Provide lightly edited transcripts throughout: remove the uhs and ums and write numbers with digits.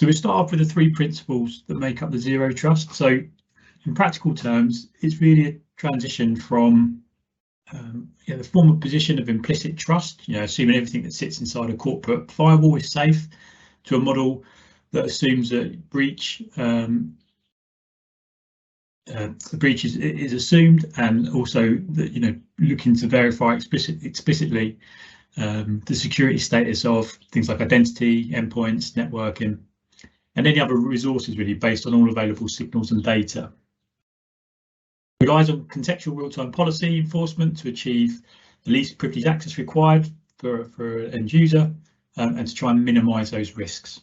So we start off with the three principles that make up the Zero Trust. So in practical terms, it's really a transition from the former position of implicit trust, assuming everything that sits inside a corporate firewall is safe, to a model that assumes that the breach is assumed, and also that looking to verify explicitly the security status of things like identity, endpoints, networking, and any other resources really based on all available signals and data. It relies on contextual real-time policy enforcement to achieve the least privileged access required for an end user, and to try and minimise those risks.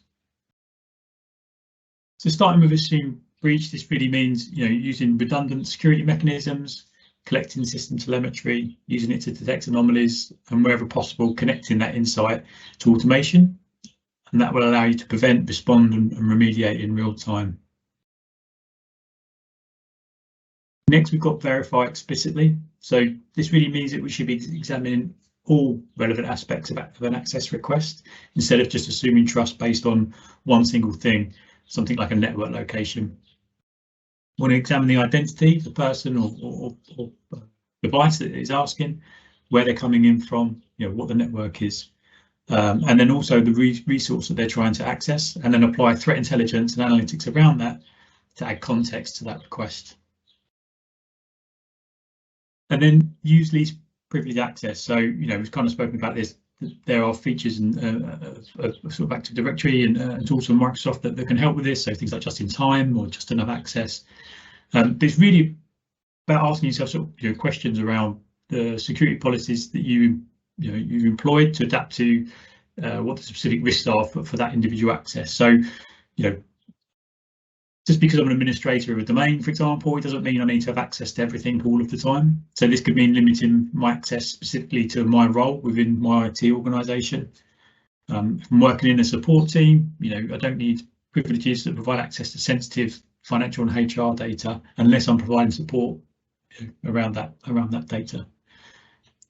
So starting with assumed breach, this really means using redundant security mechanisms, collecting system telemetry, using it to detect anomalies, and wherever possible connecting that insight to automation, and that will allow you to prevent, respond and remediate in real time. Next, we've got verify explicitly. So this really means that we should be examining all relevant aspects of an access request instead of just assuming trust based on one single thing, something like a network location. We want to examine the identity of the person or device that is asking, where they're coming in from, what the network is, and then also the resource that they're trying to access, and then apply threat intelligence and analytics around that to add context to that request. And then use least privileged access. So, we've kind of spoken about this. There are features and sort of Active Directory and tools from Microsoft that can help with this. So things like just in time or just enough access. But it's really about asking yourself sort of questions around the security policies that you've employed to adapt to what the specific risks are for that individual access. So, just because I'm an administrator of a domain, for example, it doesn't mean I need to have access to everything all of the time. So this could mean limiting my access specifically to my role within my IT organisation. If I'm working in a support team, I don't need privileges that provide access to sensitive financial and HR data unless I'm providing support around that data.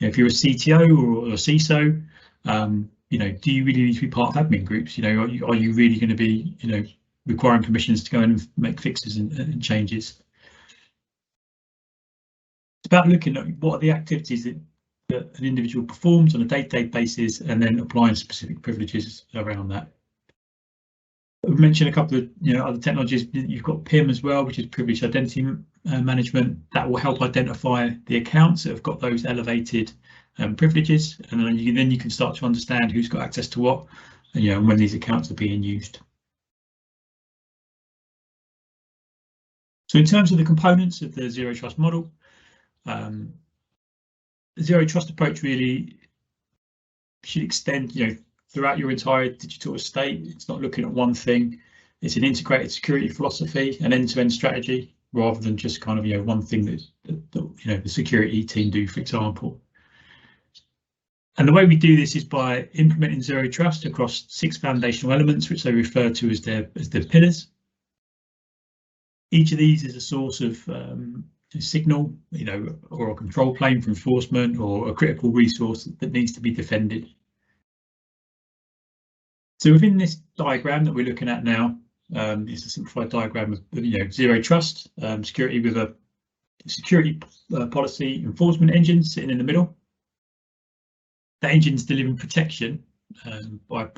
If you're a CTO or a CISO, do you really need to be part of admin groups? Are you really going to be, requiring permissions to go in and make fixes and changes? It's about looking at what are the activities that an individual performs on a day-to-day basis, and then applying specific privileges around that. We've mentioned a couple of other technologies. You've got PIM as well, which is privileged identity management. That will help identify the accounts that have got those elevated privileges, and then you can start to understand who's got access to what, and when these accounts are being used. So in terms of the components of the Zero Trust model, the Zero Trust approach really should extend, throughout your entire digital estate. It's not looking at one thing. It's an integrated security philosophy, an end-to-end strategy, rather than just kind of one thing that the security team do, for example. And the way we do this is by implementing Zero Trust across 6 foundational elements, which they refer to as their pillars. Each of these is a source of a signal, or a control plane for enforcement, or a critical resource that needs to be defended. So within this diagram that we're looking at now, it's a simplified diagram of Zero Trust, security with a security policy enforcement engine sitting in the middle. That engine is delivering protection by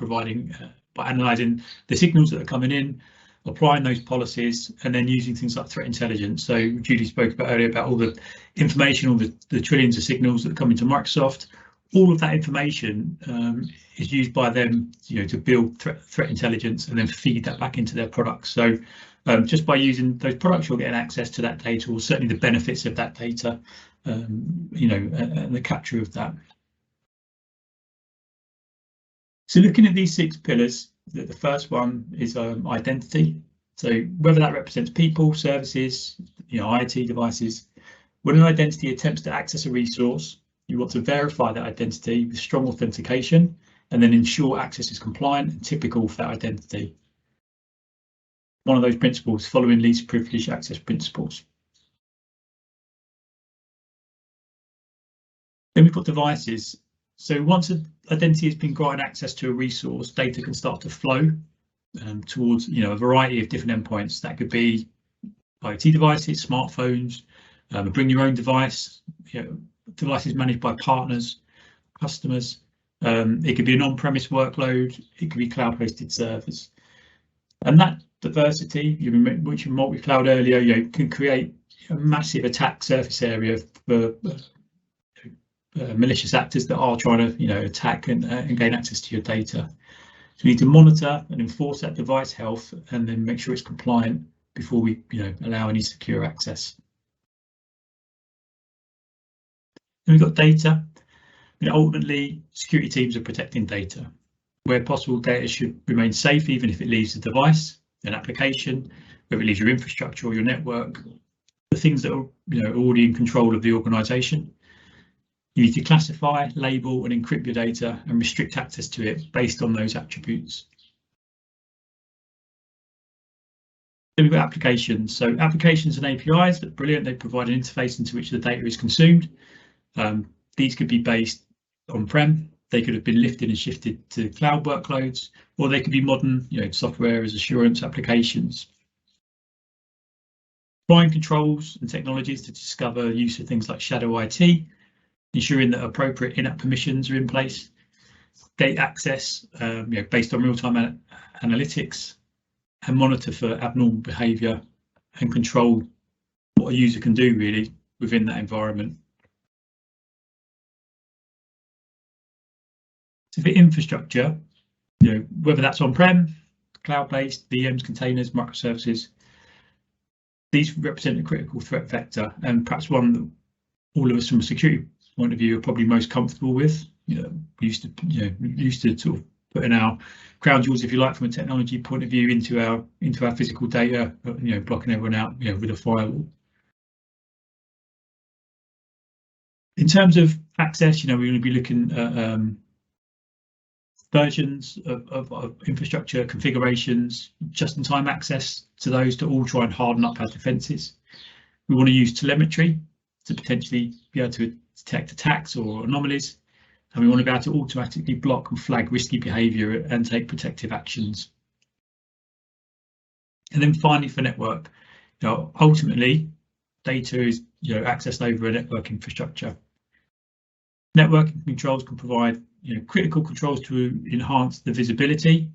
analysing the signals that are coming in, applying those policies, and then using things like threat intelligence. So Julie spoke about earlier about all the information, all the trillions of signals that come into Microsoft. All of that information is used by them, to build threat intelligence and then feed that back into their products. So just by using those products, you're getting access to that data, or certainly the benefits of that data, and the capture of that. So looking at these 6 pillars, the first one is identity. So whether that represents people, services, IT devices, when an identity attempts to access a resource, you want to verify that identity with strong authentication, and then ensure access is compliant and typical for that identity. One of those principles, following least privileged access principles. Then we've got devices. So once an identity has been granted access to a resource, data can start to flow towards a variety of different endpoints. That could be IoT devices, smartphones, bring your own device, devices managed by partners, customers. It could be an on-premise workload, it could be cloud-hosted servers. And that diversity, which you multi-cloud earlier, can create a massive attack surface area for malicious actors that are trying to attack and gain access to your data. So we need to monitor and enforce that device health and then make sure it's compliant before we allow any secure access. Then we've got data. Ultimately, security teams are protecting data. Where possible, data should remain safe, even if it leaves the device, an application, whether it leaves your infrastructure or your network, the things that are already in control of the organisation. You need to classify, label and encrypt your data and restrict access to it based on those attributes. Then we've got applications. So applications and APIs, they're brilliant. They provide an interface into which the data is consumed. These could be based on-prem. They could have been lifted and shifted to cloud workloads, or they could be modern, software as assurance applications. Applying controls and technologies to discover use of things like shadow IT, ensuring that appropriate in-app permissions are in place, gate access based on real-time analytics, and monitor for abnormal behaviour and control what a user can do really within that environment. So for infrastructure, whether that's on-prem, cloud-based, VMs, containers, microservices, these represent a critical threat vector and perhaps one that all of us from a security point of view are probably most comfortable with. Used to sort of putting our crown jewels, if you like, from a technology point of view into our physical data, blocking everyone out with a firewall. In terms of access, we're going to be looking at versions of infrastructure, configurations, just-in-time access to those to all try and harden up our defences. We want to use telemetry to potentially be able to detect attacks or anomalies, and we want to be able to automatically block and flag risky behaviour and take protective actions. And then finally, for network, ultimately, data is accessed over a network infrastructure. Networking controls can provide critical controls to enhance the visibility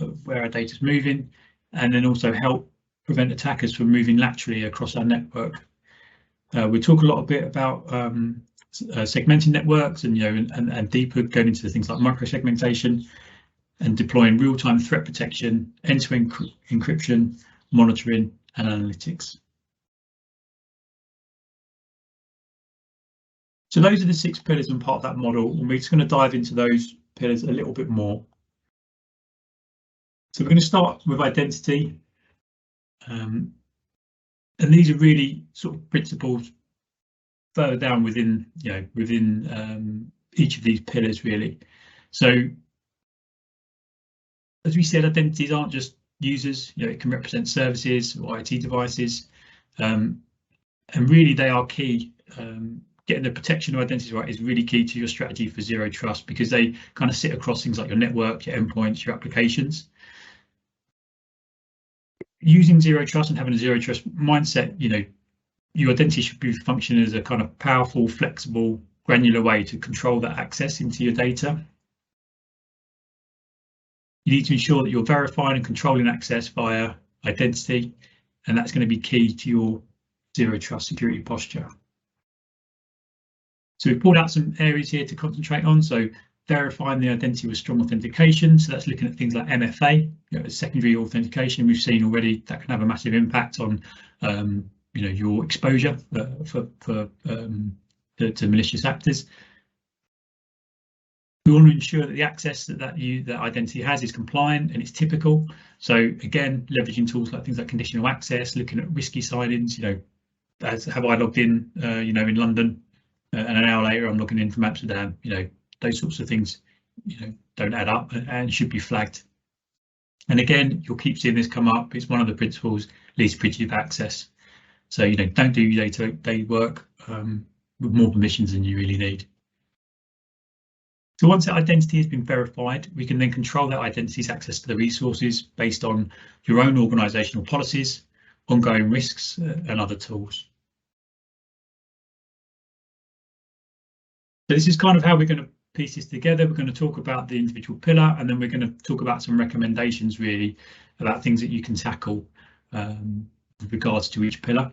of where our data is moving, and then also help prevent attackers from moving laterally across our network. We talk a lot about segmenting networks and deeper going into things like microsegmentation and deploying real-time threat protection, end-to-end encryption, monitoring and analytics. So those are the 6 pillars and part of that model, and we're just going to dive into those pillars a little bit more. So we're going to start with identity, and these are really sort of principles further down within each of these pillars really. So as we said, identities aren't just users, it can represent services or IT devices, and really they are key. Getting the protection of identities right is really key to your strategy for zero trust, because they kind of sit across things like your network, your endpoints, your applications. Using zero trust and having a zero trust mindset, your identity should be functioning as a kind of powerful, flexible, granular way to control that access into your data. You need to ensure that you're verifying and controlling access via identity, and that's going to be key to your zero trust security posture. So we've pulled out some areas here to concentrate on. So verifying the identity with strong authentication. So that's looking at things like MFA, secondary authentication. We've seen already that can have a massive impact on your exposure to malicious actors. We want to ensure that the access that identity has is compliant and it's typical. So again, leveraging tools like things like conditional access, looking at risky sign-ins. As have I logged in, in London, and an hour later I'm logging in from Amsterdam. Those sorts of things, don't add up and should be flagged. And again, you'll keep seeing this come up. It's one of the principles, least privilege access. So don't do your day-to-day work with more permissions than you really need. So once that identity has been verified, we can then control that identity's access to the resources based on your own organisational policies, ongoing risks, and other tools. So this is kind of how we're going to piece this together. We're going to talk about the individual pillar, and then we're going to talk about some recommendations really about things that you can tackle with regards to each pillar.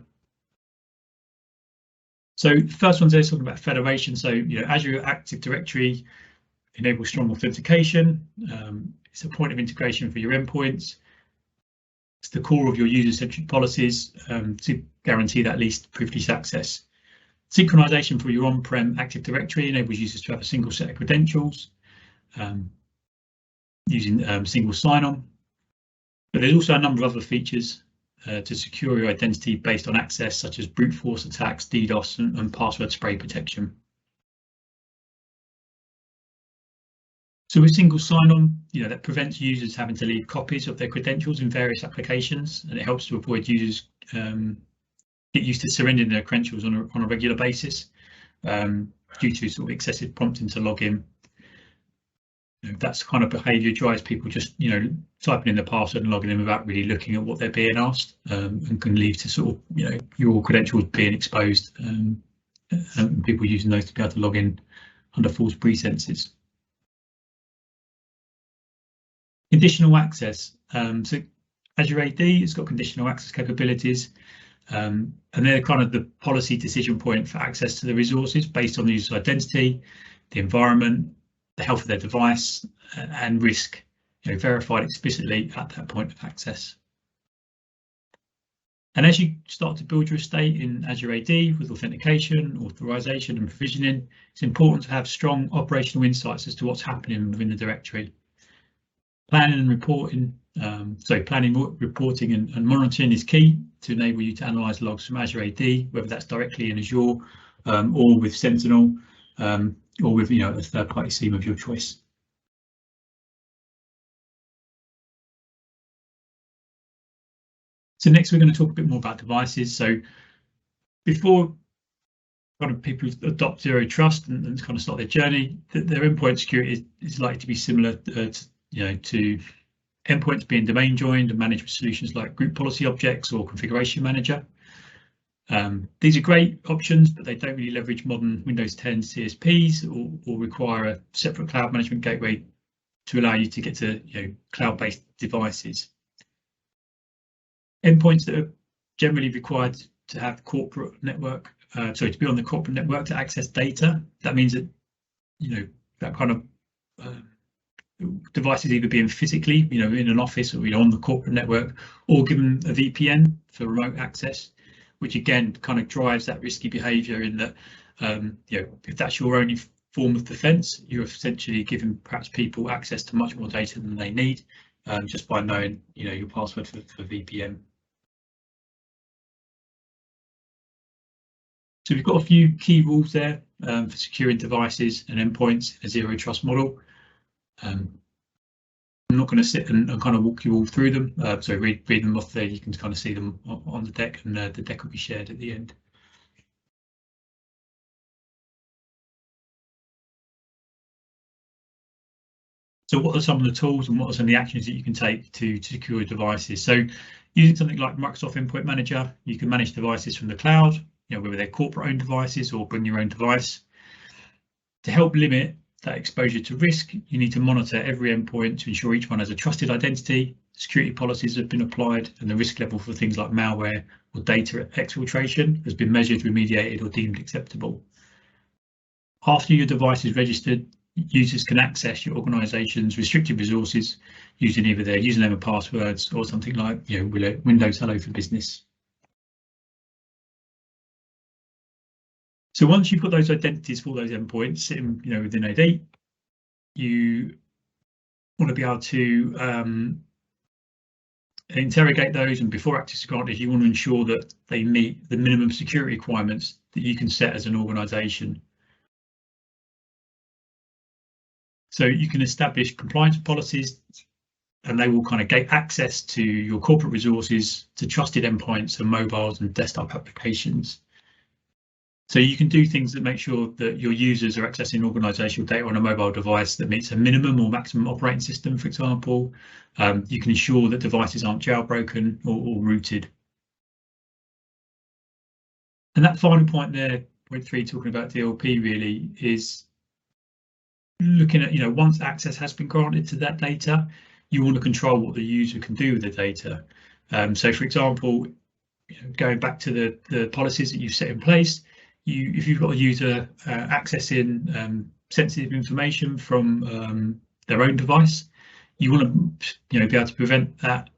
So the first one's there talking about federation. So Azure Active Directory enables strong authentication. It's a point of integration for your endpoints. It's the core of your user-centric policies to guarantee that least privileged access. Synchronization for your on-prem Active Directory enables users to have a single set of credentials using single sign-on. But there's also a number of other features to secure your identity based on access, such as brute force attacks, DDoS, and password spray protection. So with single sign-on, that prevents users having to leave copies of their credentials in various applications, and it helps to avoid users get used to surrendering their credentials on a regular basis due to sort of excessive prompting to log in. That's kind of behaviour drives people just typing in the password and logging in without really looking at what they're being asked, and can lead to sort of your credentials being exposed and people using those to be able to log in under false pretenses. Conditional access. So Azure AD has got conditional access capabilities, and they're kind of the policy decision point for access to the resources based on the user's identity, the environment, the health of their device, and risk, verified explicitly at that point of access. And as you start to build your estate in Azure AD with authentication, authorization, and provisioning, it's important to have strong operational insights as to what's happening within the directory. Planning and reporting, reporting and monitoring is key to enable you to analyze logs from Azure AD, whether that's directly in Azure or with Sentinel, or with a third-party SIEM of your choice. So next we're going to talk a bit more about devices. So before kind of people adopt Zero Trust and kind of start their journey, their endpoint security is likely to be similar to endpoints being domain joined and managed with solutions like group policy objects or configuration manager. These are great options, but they don't really leverage modern Windows 10 CSPs or require a separate cloud management gateway to allow you to get to cloud-based devices. Endpoints that are generally required to have corporate network, to be on the corporate network to access data. That means that that kind of devices either being physically in an office or on the corporate network, or given a VPN for remote access, which again kind of drives that risky behaviour in that if that's your only form of defence, you're essentially giving perhaps people access to much more data than they need just by knowing your password for VPN. So we've got a few key rules there for securing devices and endpoints in a Zero Trust model. I'm not going to sit and kind of walk you all through them, so read them off there. You can kind of see them on the deck, and the deck will be shared at the end. So what are some of the tools and what are some of the actions that you can take to secure devices? So using something like Microsoft Endpoint Manager, you can manage devices from the cloud, whether they're corporate owned devices or bring your own device. To help limit that exposure to risk, you need to monitor every endpoint to ensure each one has a trusted identity, security policies have been applied, and the risk level for things like malware or data exfiltration has been measured, remediated, or deemed acceptable. After your device is registered, users can access your organisation's restricted resources using either their username and passwords or something like Windows Hello for Business. So once you've got those identities for those endpoints sitting within AD, you want to be able to interrogate those, and before access is granted, you want to ensure that they meet the minimum security requirements that you can set as an organisation. So you can establish compliance policies, and they will kind of gate access to your corporate resources to trusted endpoints and mobiles and desktop applications. So you can do things that make sure that your users are accessing organizational data on a mobile device that meets a minimum or maximum operating system, for example. You can ensure that devices aren't jailbroken or rooted. And that final point there, point 3, talking about DLP, really is looking at, once access has been granted to that data, you want to control what the user can do with the data. So, for example, going back to the policies that you've set in place, if you've got a user accessing sensitive information from their own device, you want to be able to prevent that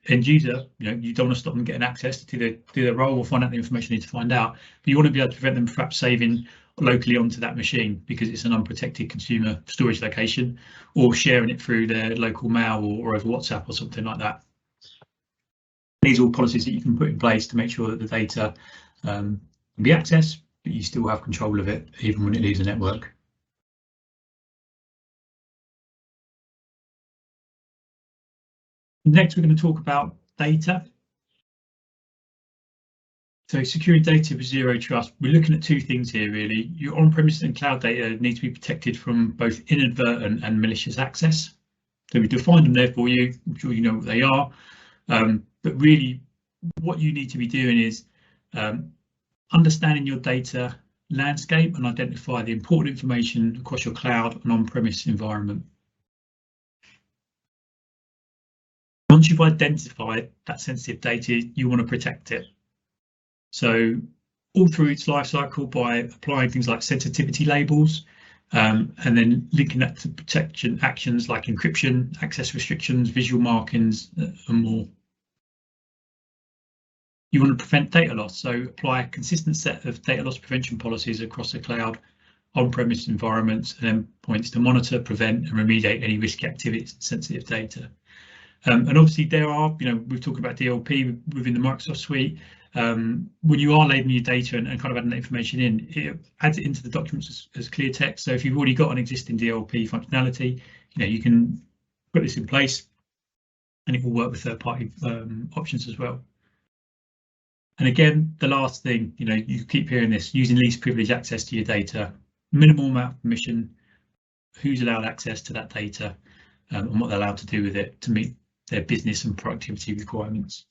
end user. You don't want to stop them getting access to do their role or find out the information they need to find out, but you want to be able to prevent them perhaps saving locally onto that machine because it's an unprotected consumer storage location, or sharing it through their local mail or over WhatsApp or something like that. These are all policies that you can put in place to make sure that the data can be accessed, but you still have control of it even when it leaves the network. Next, we're going to talk about data. So securing data with zero trust, we're looking at two things here really. Your on-premise and cloud data need to be protected from both inadvertent and malicious access. So we defined them there for you. I'm sure you know what they are. But really what you need to be doing is understanding your data landscape and identify the important information across your cloud and on-premise environment. Once you've identified that sensitive data, you want to protect it. So all through its life cycle by applying things like sensitivity labels and then linking that to protection actions like encryption, access restrictions, visual markings and more. You want to prevent data loss, so apply a consistent set of data loss prevention policies across the cloud, on-premise environments and endpoints to monitor, prevent and remediate any risky activities and sensitive data. And obviously there are, we've talked about DLP within the Microsoft suite. When you are labeling your data and kind of adding that information in, it adds it into the documents as clear text. So if you've already got an existing DLP functionality, you can put this in place and it will work with third-party options as well. And again, the last thing, you keep hearing this, using least privileged access to your data, minimal amount of permission, who's allowed access to that data and what they're allowed to do with it to meet their business and productivity requirements.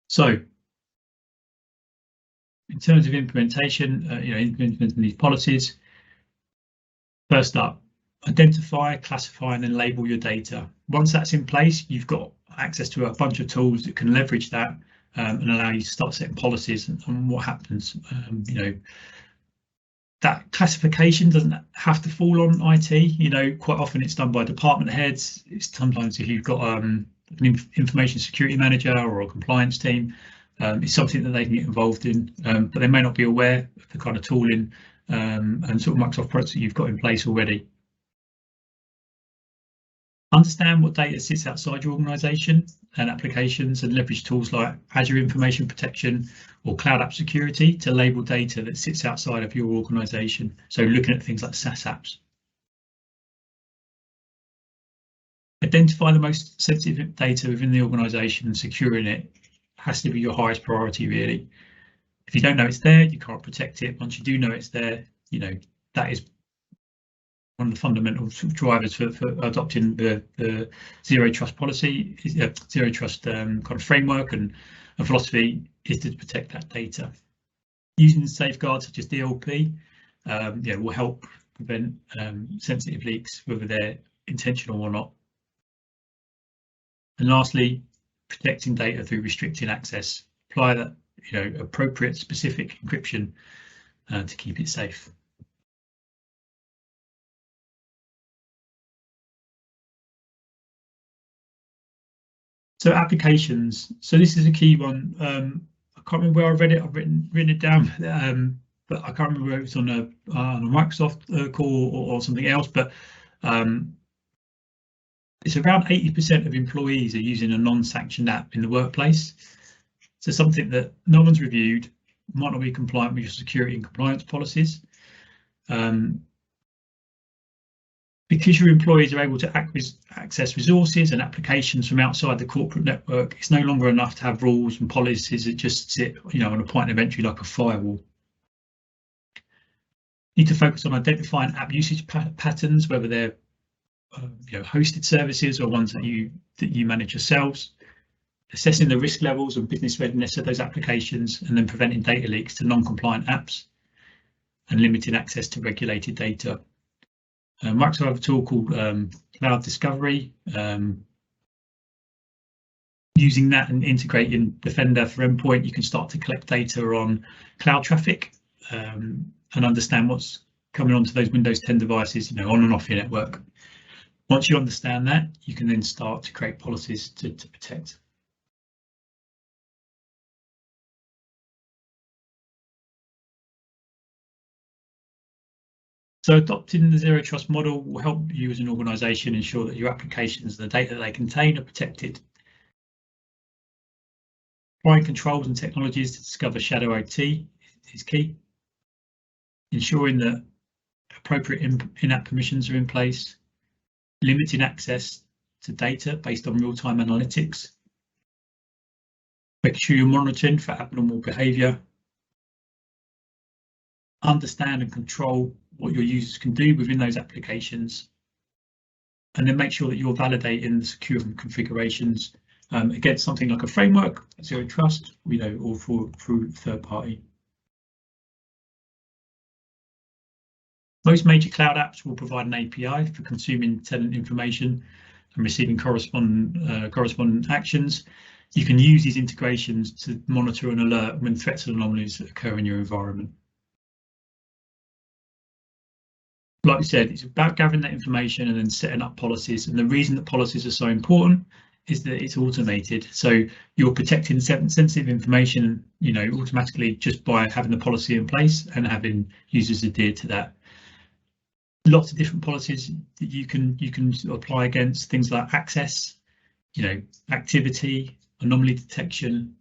So in terms of implementation, implementing these policies, first up, identify, classify and then label your data. Once that's in place, you've got access to a bunch of tools that can leverage that and allow you to start setting policies and what happens. That classification doesn't have to fall on IT. Quite often it's done by department heads. It's sometimes if you've got an information security manager or a compliance team, it's something that they can get involved in, but they may not be aware of the kind of tooling and sort of Microsoft products that you've got in place already. Understand what data sits outside your organisation and applications and leverage tools like Azure Information Protection or Cloud App Security to label data that sits outside of your organisation. So looking at things like SaaS apps. Identify the most sensitive data within the organisation and securing it has to be your highest priority really. If you don't know it's there, you can't protect it. Once you do know it's there, that is one of the fundamental drivers for adopting the zero trust policy, zero trust kind of framework and philosophy is to protect that data. Using safeguards such as DLP will help prevent sensitive leaks, whether they're intentional or not. And lastly, protecting data through restricting access. Apply that appropriate specific encryption to keep it safe. So applications. So this is a key one. I can't remember where I read it. I've written it down, but I can't remember whether it was on a Microsoft call or something else. But it's around 80% of employees are using a non-sanctioned app in the workplace. So something that no one's reviewed, might not be compliant with your security and compliance policies. Being Because your employees are able to access resources and applications from outside the corporate network, it's no longer enough to have rules and policies that just sit, on a point of entry like a firewall. You need to focus on identifying app usage patterns, whether they're hosted services or ones that you manage yourselves, assessing the risk levels and business readiness of those applications, and then preventing data leaks to non-compliant apps and limiting access to regulated data. Microsoft have a tool called Cloud Discovery. Using that and integrating Defender for Endpoint, you can start to collect data on cloud traffic and understand what's coming onto those Windows 10 devices, on and off your network. Once you understand that, you can then start to create policies to protect. So adopting the Zero Trust model will help you as an organisation ensure that your applications and the data they contain are protected. Applying controls and technologies to discover shadow OT is key. Ensuring that appropriate in-app permissions are in place. Limiting access to data based on real-time analytics. Make sure you're monitoring for abnormal behaviour. Understand and control what your users can do within those applications, and then make sure that you're validating the secure configurations against something like a framework, Zero Trust, or through third party. Most major cloud apps will provide an API for consuming tenant information and receiving correspondent actions. You can use these integrations to monitor and alert when threats and anomalies occur in your environment. Like we said, it's about gathering that information and then setting up policies. And the reason that policies are so important is that it's automated. So you're protecting sensitive information, automatically just by having the policy in place and having users adhere to that. Lots of different policies that you can apply against things like access, activity, anomaly detection,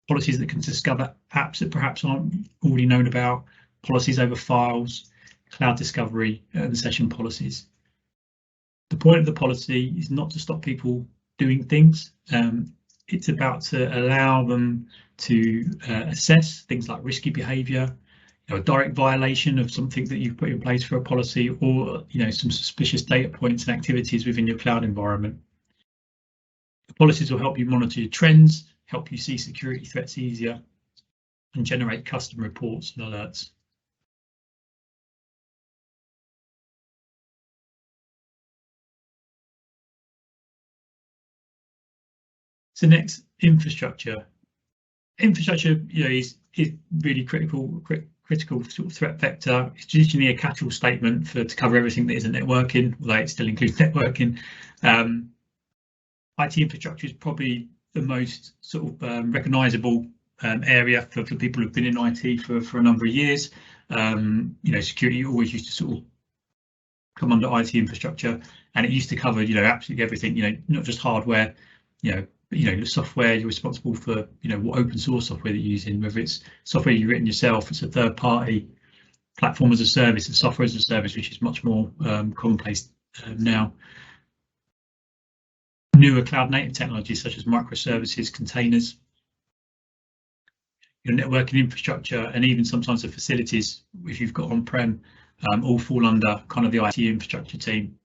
policies that can discover apps that perhaps aren't already known about, policies over files, cloud discovery, and session policies. The point of the policy is not to stop people doing things. It's about to allow them to assess things like risky behaviour, a direct violation of something that you've put in place for a policy, or some suspicious data points and activities within your cloud environment. The policies will help you monitor your trends, help you see security threats easier, and generate custom reports and alerts. So next, infrastructure. Infrastructure, is really critical sort of threat vector. It's traditionally a catch-all statement to cover everything that isn't networking, although it still includes networking. IT infrastructure is probably the most sort of recognisable area for people who've been in IT for a number of years. Security always used to sort of come under IT infrastructure, and it used to cover absolutely everything. Not just hardware, the software. You're responsible for what open source software that you're using, whether it's software you've written yourself, it's a third party, platform as a service, and software as a service, which is much more commonplace now. Newer cloud native technologies such as microservices, containers, your networking infrastructure, and even sometimes the facilities, if you've got on-prem, all fall under kind of the IT infrastructure team.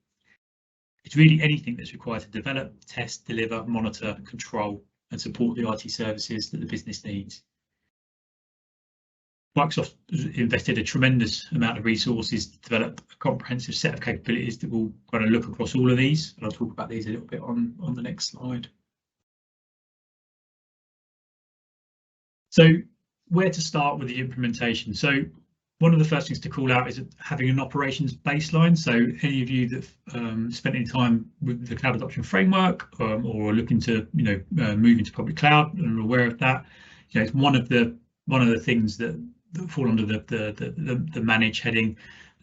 It's really anything that's required to develop, test, deliver, monitor, control, and support the IT services that the business needs. Microsoft invested a tremendous amount of resources to develop a comprehensive set of capabilities that will kind of look across all of these, and I'll talk about these a little bit on the next slide. So where to start with the implementation? So one of the first things to call out is having an operations baseline. So any of you that spent any time with the Cloud Adoption Framework or looking to move into public cloud and are aware of that, it's one of the things that fall under the manage heading,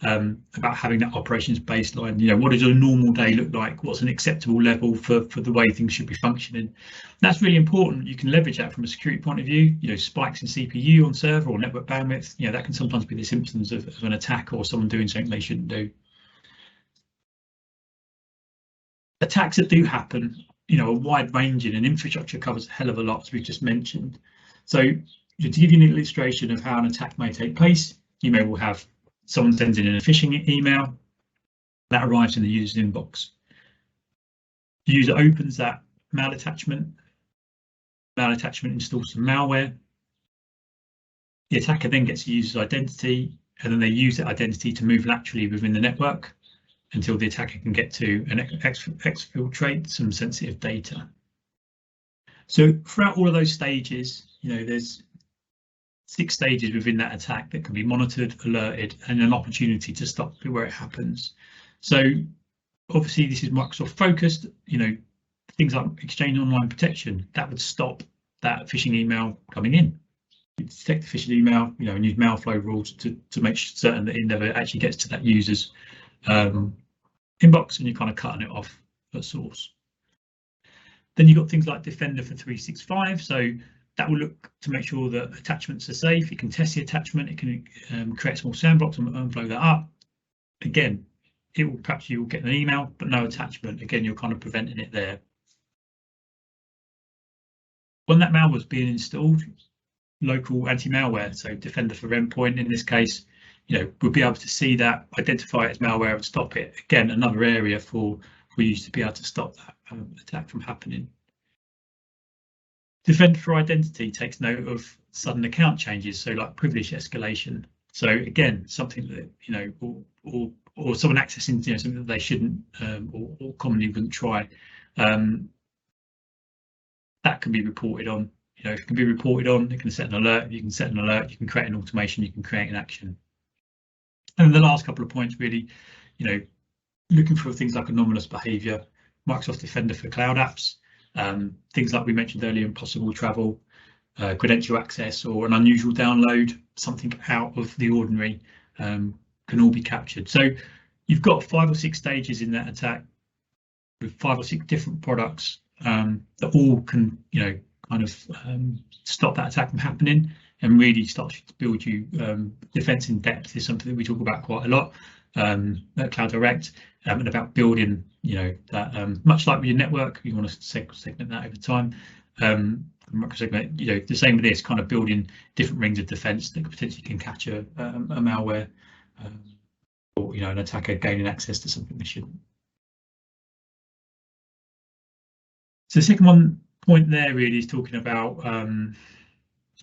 about having that operations baseline. What does a normal day look like? What's an acceptable level for the way things should be functioning? That's really important. You can leverage that from a security point of view. Spikes in CPU on server or network bandwidth, that can sometimes be the symptoms of an attack or someone doing something they shouldn't do. attacks that do happen, you know, are wide ranging, and infrastructure covers a hell of a lot, as we've just mentioned. So to give you an illustration of how an attack may take place, you may well have someone sends in a phishing email that arrives in the user's inbox. The user opens that mail attachment installs some malware. The attacker then gets the user's identity, and then they use that identity to move laterally within the network until the attacker can get to and exfiltrate some sensitive data. So throughout all of those stages, you know, there's 6 stages within that attack that can be monitored, alerted, and an opportunity to stop where it happens. So obviously this is Microsoft focused, you know, things like Exchange Online Protection, that would stop that phishing email coming in. You detect the phishing email, you know, and use Mailflow rules to make certain that it never actually gets to that user's inbox, and you're kind of cutting it off at source. Then you've got things like Defender for 365, so that will look to make sure that attachments are safe. It can test the attachment, it can create a small sandbox and blow that up. Again, it will, perhaps you'll get an email but no attachment. Again, you're kind of preventing it there. When that malware was being installed, local anti-malware, so Defender for Endpoint in this case, you know, we'll be able to see that, identify it as malware and stop it. Again, another area for you to be able to stop that attack from happening. Defender for Identity takes note of sudden account changes, so like privilege escalation. So again, something that, you know, or someone accessing, you know, something that they shouldn't or commonly wouldn't try. That can be reported on. You know, if it can be reported on, it can set an alert. You can set an alert, you can create an automation, you can create an action. And the last couple of points, really, you know, looking for things like anomalous behavior, Microsoft Defender for cloud apps, things like we mentioned earlier, impossible travel, credential access, or an unusual download, something out of the ordinary, can all be captured. So you've got 5 or 6 stages in that attack with 5 or 6 different products that all can, you know, kind of stop that attack from happening and really start to build you defense in depth. Is something that we talk about quite a lot at Cloud Direct, and about building, you know, that much like with your network, you want to segment that over time. Microsegment, you know, the same with this, kind of building different rings of defense that potentially can catch a malware or, you know, an attacker gaining access to something they shouldn't. So the second point there really is talking about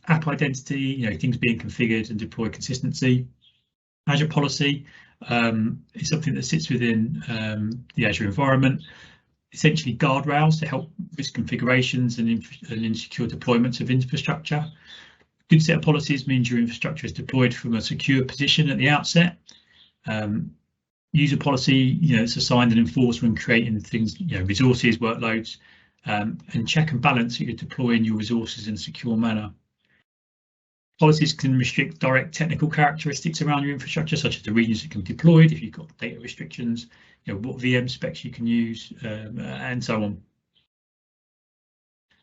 app identity, you know, things being configured and deployed consistency. Azure policy is something that sits within the Azure environment, essentially guardrails to help risk configurations and insecure deployments of infrastructure. Good set of policies means your infrastructure is deployed from a secure position at the outset. User policy, you know, it's assigned and enforced when creating things, you know, resources, workloads, and check and balance that you're deploying your resources in a secure manner. Policies can restrict direct technical characteristics around your infrastructure, such as the regions it can be deployed, if you've got data restrictions, you know, what VM specs you can use, and so on.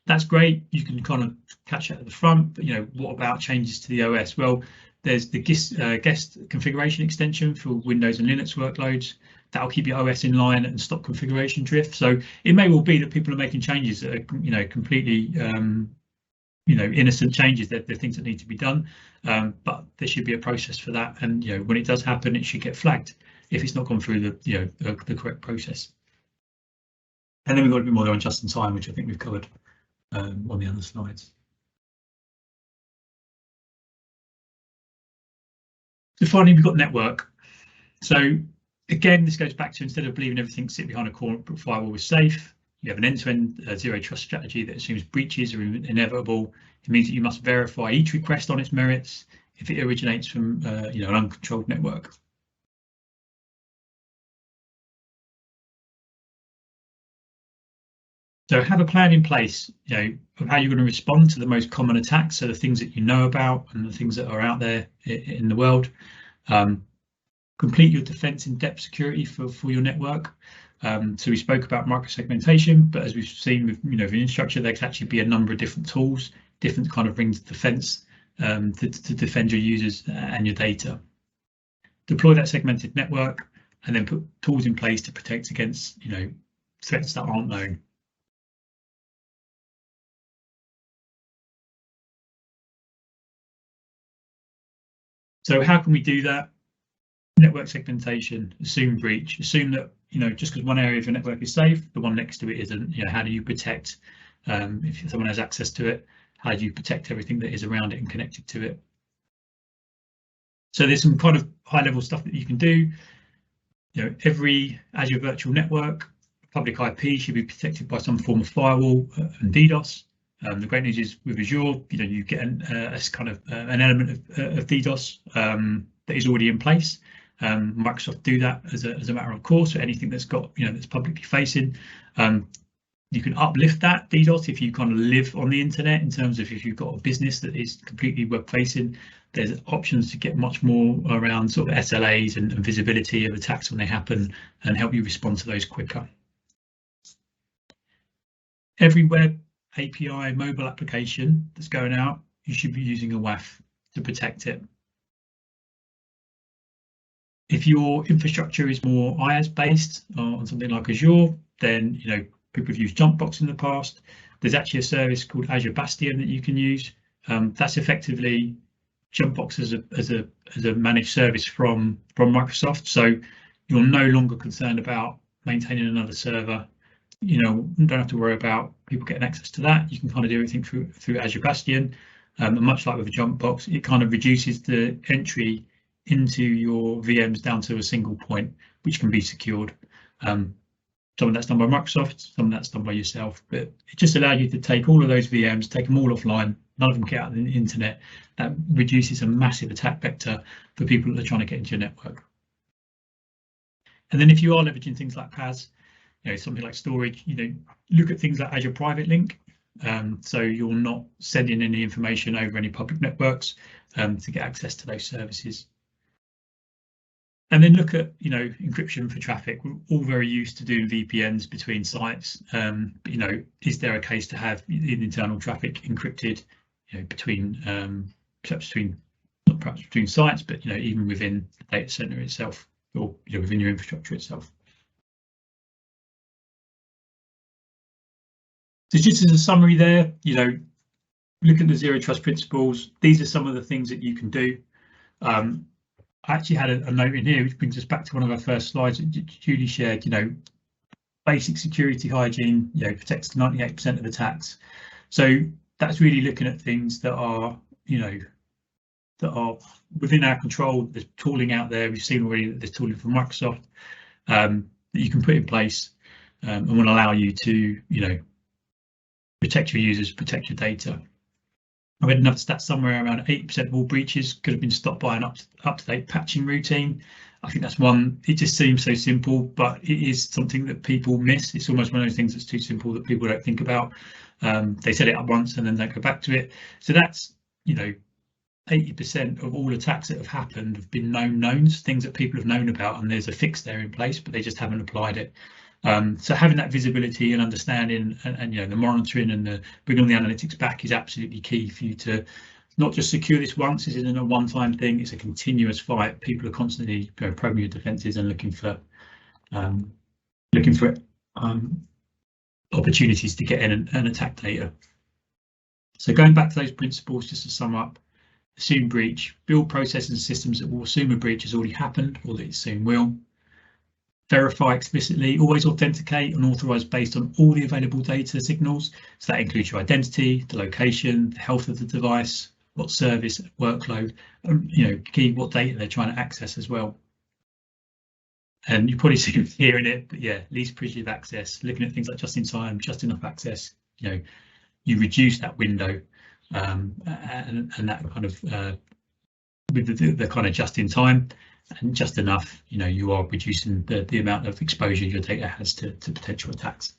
That's great. You can kind of catch that at the front, but, you know, what about changes to the OS? Well, there's the guest configuration extension for Windows and Linux workloads. That'll keep your OS in line and stop configuration drift. So it may well be that people are making changes that are, you know, completely you know, innocent changes. They're things that need to be done, but there should be a process for that. And, you know, when it does happen, it should get flagged if it's not gone through the, you know, the correct process. And then we've got a bit more on just in time, which I think we've covered on the other slides. So finally, we've got network. So again, this goes back to, instead of believing everything sit behind a corporate firewall is safe, you have an end-to-end zero trust strategy that assumes breaches are inevitable. It means that you must verify each request on its merits if it originates from you know, an uncontrolled network. So have a plan in place, you know, of how you're going to respond to the most common attacks, so the things that you know about and the things that are out there in the world. Complete your defense in depth security for your network. So we spoke about microsegmentation, but as we've seen with, you know, the infrastructure, there can actually be a number of different tools, different kind of rings of defense to defend your users and your data. Deploy that segmented network and then put tools in place to protect against, you know, threats that aren't known. So how can we do that? Network segmentation, assume breach, assume that, just because one area of your network is safe, the one next to it isn't. How do you protect, if someone has access to it, how do you protect everything that is around it and connected to it? So there's some kind of high level stuff that you can do. Every Azure virtual network, public IP should be protected by some form of firewall and DDoS. The great news is with Azure, you get an element of DDoS that is already in place. Microsoft do that as a matter of course for anything that's got that's publicly facing. You can uplift that DDoS if you kind of live on the internet, in terms of if you've got a business that is completely web facing. There's options to get much more around sort of SLAs and visibility of attacks when they happen, and help you respond to those quicker. Every web API mobile application that's going out, you should be using a WAF to protect it. If your infrastructure is more IaaS based on something like Azure, then people have used Jumpbox in the past. There's actually a service called Azure Bastion that you can use. That's effectively Jumpbox as a managed service from Microsoft. So you're no longer concerned about maintaining another server. You don't have to worry about people getting access to that. You can kind of do everything through Azure Bastion. And much like with the Jumpbox, it kind of reduces the entry into your VMs down to a single point, which can be secured. Some of that's done by Microsoft, some of that's done by yourself, but it just allows you to take all of those VMs, take them all offline, none of them get out on the internet. That reduces a massive attack vector for people that are trying to get into your network. And then if you are leveraging things like PaaS, something like storage, look at things like Azure Private Link. So you're not sending any information over any public networks to get access to those services. And then look at, encryption for traffic. We're all very used to doing VPNs between sites. But, is there a case to have the internal traffic encrypted, between not perhaps between sites, but even within the data center itself, or within your infrastructure itself. So just as a summary there, look at the zero trust principles. These are some of the things that you can do. I actually had a note in here which brings us back to one of our first slides that Julie shared. Basic security hygiene, protects 98% of attacks. So that's really looking at things that are, that are within our control. There's tooling out there. We've seen already that there's tooling from Microsoft that you can put in place and will allow you to, protect your users, protect your data. I read another stat somewhere around 80% of all breaches could have been stopped by an up-to-date patching routine. I think that's one, it just seems so simple, but it is something that people miss. It's almost one of those things that's too simple that people don't think about. They set it up once and then they go back to it. So that's, 80% of all attacks that have happened have been known knowns, things that people have known about, and there's a fix there in place, but they just haven't applied it. So having that visibility and understanding and the monitoring and the bringing the analytics back is absolutely key for you to not just secure this once. This isn't a one-time thing, it's a continuous fight. People are constantly probing your defenses and looking for opportunities to get in and attack data. So going back to those principles, just to sum up: assume breach, build processes and systems that will assume a breach has already happened or that it soon will. Verify explicitly, always authenticate and authorize based on all the available data signals. So that includes your identity, the location, the health of the device, what service, workload, key what data they're trying to access as well. And you probably see hearing it, but yeah, least privileged access, looking at things like just in time, just enough access, you reduce that window and that kind of with the kind of just in time. And just enough, you are reducing the amount of exposure your data has to potential attacks.